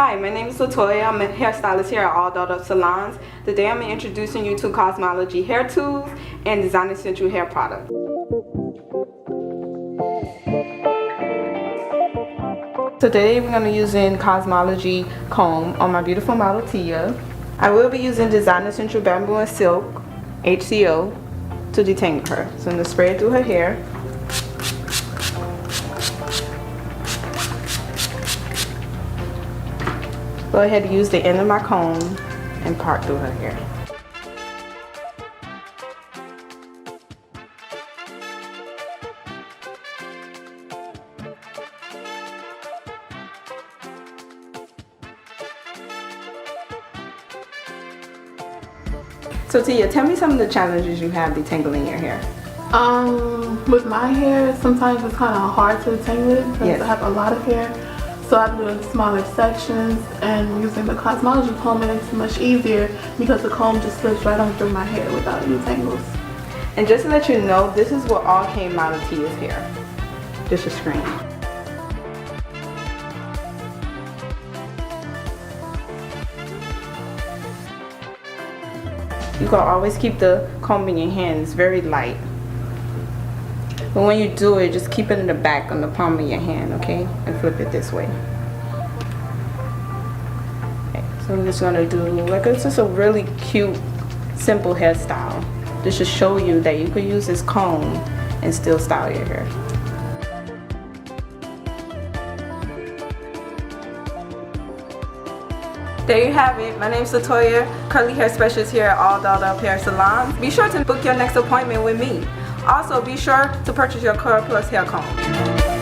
Hi, my name is LaToya. I'm a hairstylist here at All Dolled Up Salons. Today I'm introducing you to cosmology hair tools and design essential hair products. Today we're going to be using cosmology comb on my beautiful model Tia. I will be using design essential bamboo and silk HCO to detangle her. So I'm going to spray it through her hair. Go ahead and use the end of my comb and part through her hair. So Tia, tell me some of the challenges you have detangling your hair. With my hair, sometimes it's kind of hard to detangle it because Yes. I have a lot of hair. So I'm doing smaller sections, and using the cosmology comb makes it much easier because the comb just slips right on through my hair without any tangles. And just to let you know, this is what all came out of Tia's hair. Just a screen. You can always keep the comb in your hand. It's very light. But when you do it, just keep it in the back on the palm of your hand, okay? And flip it this way. Okay, so I'm just gonna do, like, it's just a really cute, simple hairstyle. Just to show you that you could use this comb and still style your hair. There you have it. My name is LaToya, curly hair specialist here at All Dolled Up Hair Salons. Be sure to book your next appointment with me. Also, be sure to purchase your KurlsPlus hair comb.